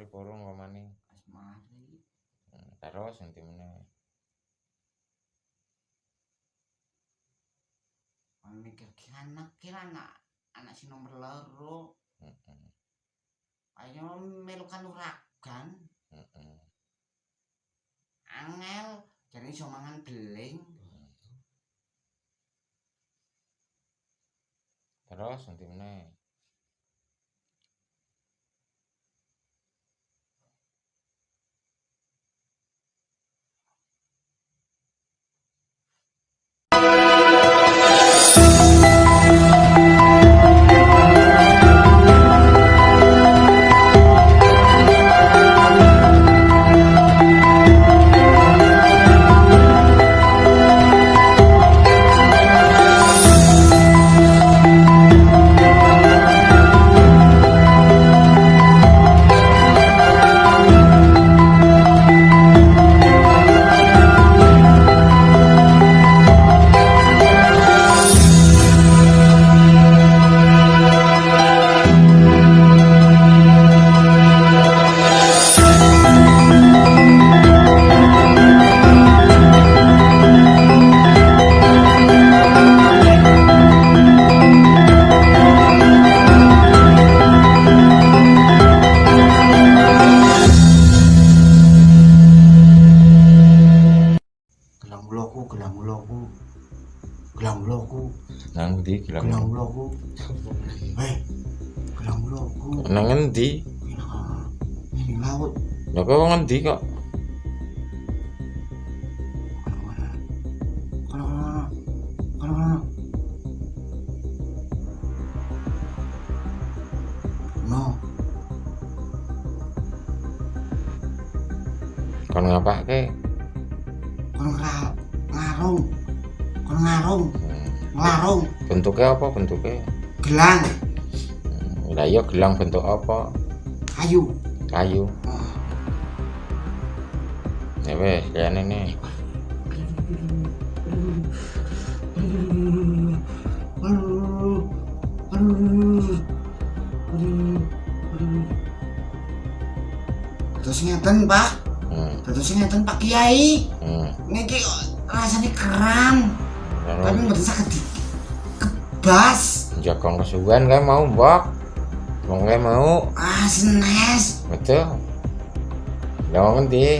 mari burung pamane. Wis mari. Terus endi meneh? Mikir ki anak si nomor loro. Ayo melu kanuragan. Angel jane iso mangan beling. Terus endi meneh? Gelang uloku. Nang ndi gelang uloku? Gelang uloku. Nang endi? Ning laut. Lha kok ngendi kok? Kono. No. Kon ngapake? Kono ngarung. Nglarung. Bentuke apa bentuke? Gelang. Lah iya gelang bentuk apa? Kayu. Ya wes, liyane ne. Terus ngeten, Pak. Pak Kiai. Niki rasane keram. Tapi mboten saged dikebas. Jagong kesuwen kae mau, Mbok. Wong kae mau. Senes. Betul. Lah wong endi?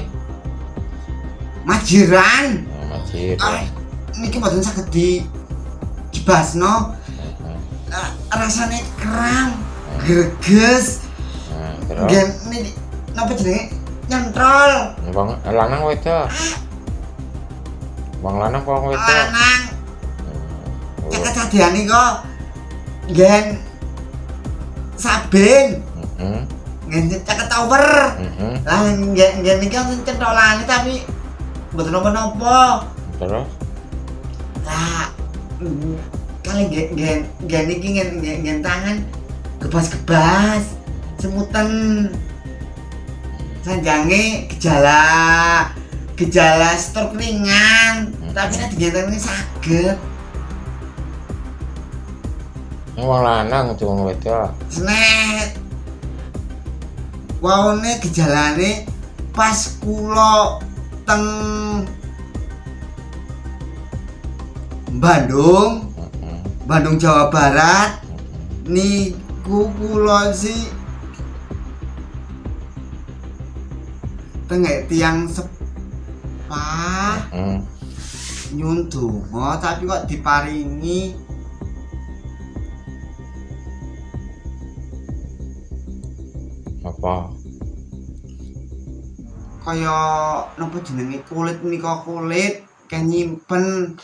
Majiran. Majir. Niki mboten saged dibasno. Rasane keram, greges. Terus Gen niki napa jenenge? Nyentrol. wong lanang wedok. Wong lanang apa wong wedok? Lanang. Kejadian kok gen saben. Gen caket tower. Lah gen iki centolane tapi mboten napa-napa. Terus Lah kali gen iki gen tangan gebas-gebas semutan sanjange gejala stroke ringan tapi nek digenteni saged. wong lanang kudu wong wedok. Nek waone gejalane pas kula teng Bandung Jawa Barat niku kula si tengek tiang sepah nyun donga tapi kok diparingi Apa? Kaya napa jenenge kulit kayak nyimpen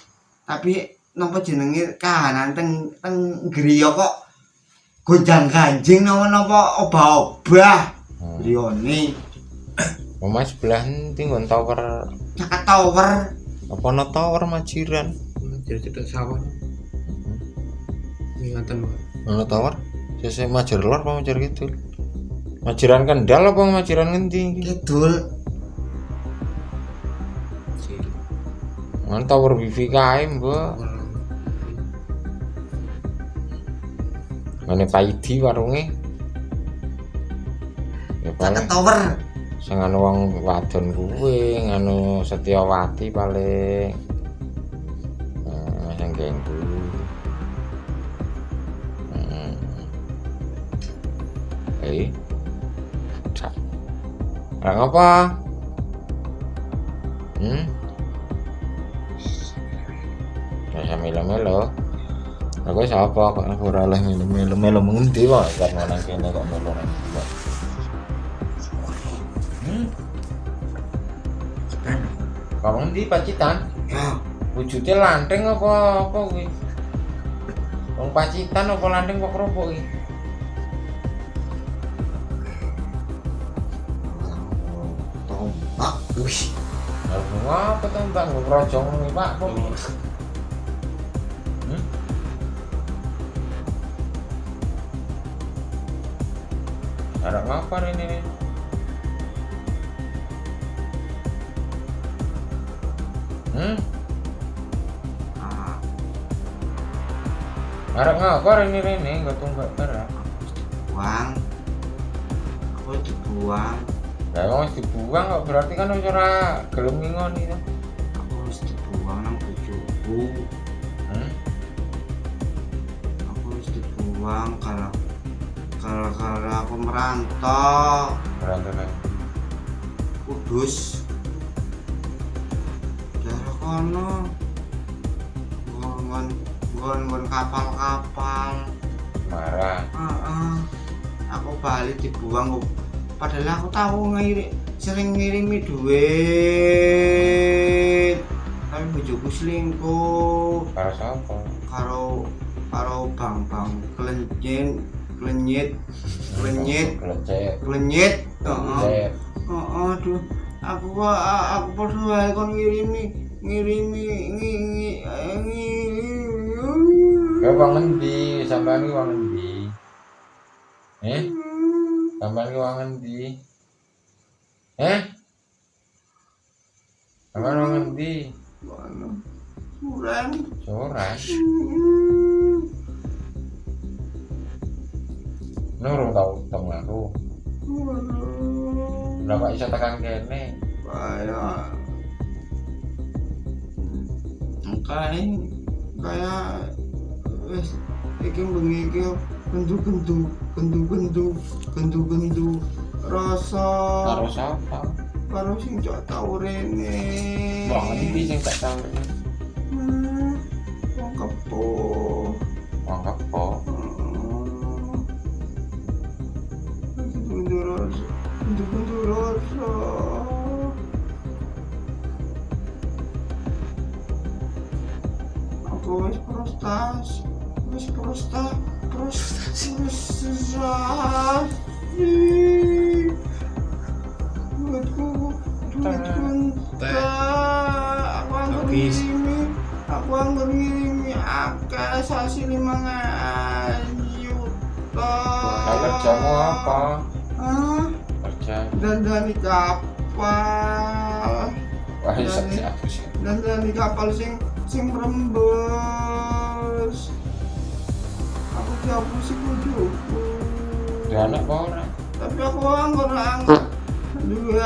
tapi napa jenenge kahanan teng griya kok gonjang-ganjing napa obah-obah griyane. Omah sebelah ndi nggon tower. Caket tower. Apa ana tower Majiran? Cedek sawah. Ingatan, Pak. Ana tower? Sesuk Majir Lor apa Majir Kidul? Majiran Kendal apa Majiran ngendi iki? Kidul. Ana tower wifi kae, Mbok. Ngene Paidi warunge. Ya Caket paling tower. sing anu wong wadon kuwi nganu Setyawati paling sing gengku. Cak. Ora ngapa? Ya melo-melo. Aku sapa kok aku ora oleh melo-melo. Melo ngendi wae karena nang kene kok melo nang ndi wae. Kok ngendi Pacitan? Ya, Wujude lanthing apa kuwi? Wong Pacitan apa lanthing kok kerupuk iki? tombak. Wih. Apa to Mbak nggo krojong ngono Pak? Ada ngapa ini nih? Ada ngapa ini nggak tunggak berat? Buang. Aku dibuang. Lah wong dibuang kok berarti kan ora gelem ngingoni to. Aku harus dibuang nang bojoku. Aku harus dibuang kalau aku merantau. Merantau nang Kudus. Daerah kono. Ngon kapal-kapal. marah. Aku balik dibuang. Padahal aku tahu sering ngirimi duit. Tapi bojoku selingkuh. Karo sapa? Karo bang klenyit. Aduh, aku perlu wae kon ngirimi. Ya wong endi? Sampeyan iki wong endi? Sampeyan iki wong endi? Sampeyan wong endi? Suran. Nurung tau ketemu aku. Berapa iso tekan kene? Kayak wis iki bengi iki gendu rasa Karo sapa? karo sing cok tau rene. Wong endi sing tak tau rene? Wong kepo. Wong kepo. Gendu rasa. Aku wis frustasi. Duitku entah. Aku anggar ngirimi akeh sasi 5 juta. Kerjamu apa? Kerja. Dandani kapal. Wah, iso aku sih. Dandani kapal sing rembes. Aku dihapusi bojoku. Dia anak apa ora? Tapi aku anggar duwe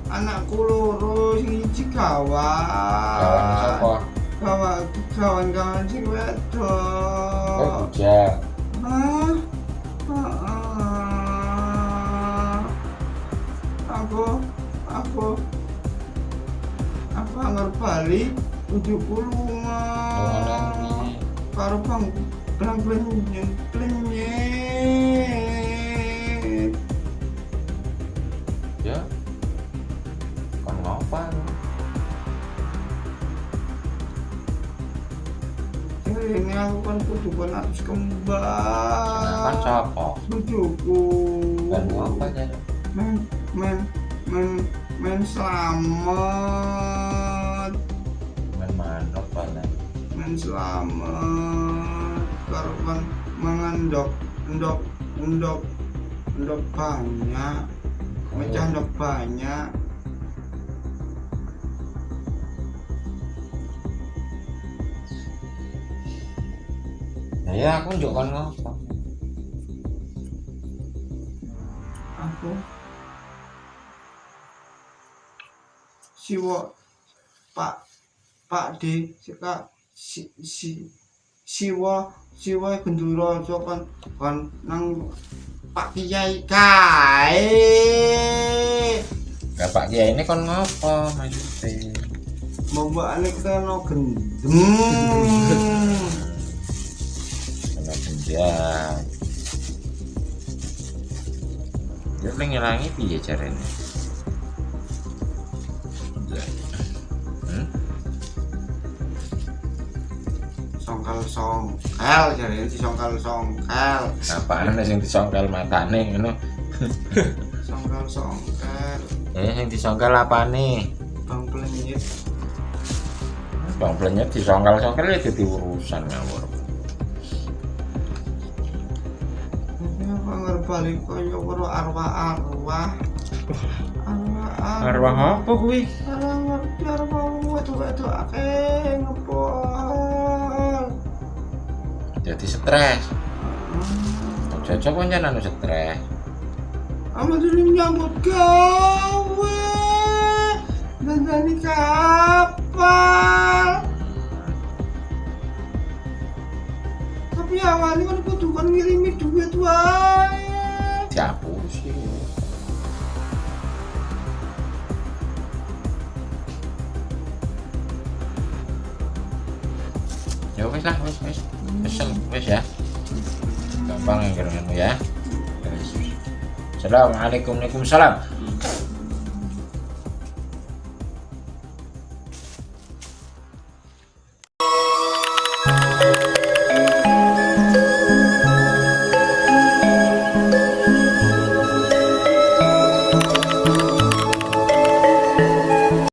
anakku loro sing siji Kawan sapa? kawan sing wedok. Oh, bujang. Aku anggar balik bojoku lunga. Karo bang klenyet. Ya. Kon ngapa? Ini aku kan kudu harus kembang. Kan sapa? Bojoku. Dan ngapa jadi? Men selamat. Men manuk paling. Men selamat. Karo kan mengandok endok banyak. Mecah endok banyak. Ya aku njuk kon ngapa? Apa? Siwa Pak D siwa genduro aja kon nang Pak Kiai kae. Lah Pak Kiai ini kon ngopo maksudnya? Mbok-mbokane kena gendem. Kena genjang. Dia pengen ngilangi piye caranya? Songkel jare disongkel songkel. Apaan sing disongkel matane ngono? Songkel. Sing disongkel apane? Bang plenyit. Bang plenyet disongkel-songkel ya dadi urusan ngawur. Apa ngarep balik kaya karo arwah-arwah. Arwah apa kuwi? Arwah wetu akeh ngepol. Jadi stres. Cocok pancen anu stres. Amat dulu nyambut gawe. Dandani kapal. Tapi awalnya kan kudu kan ngirimi duit wae. Dihapusi. Ya wis lah, wis. Pesen wis ya. Gampang ngirimi ya. Assalamualaikum. Waalaikumsalam.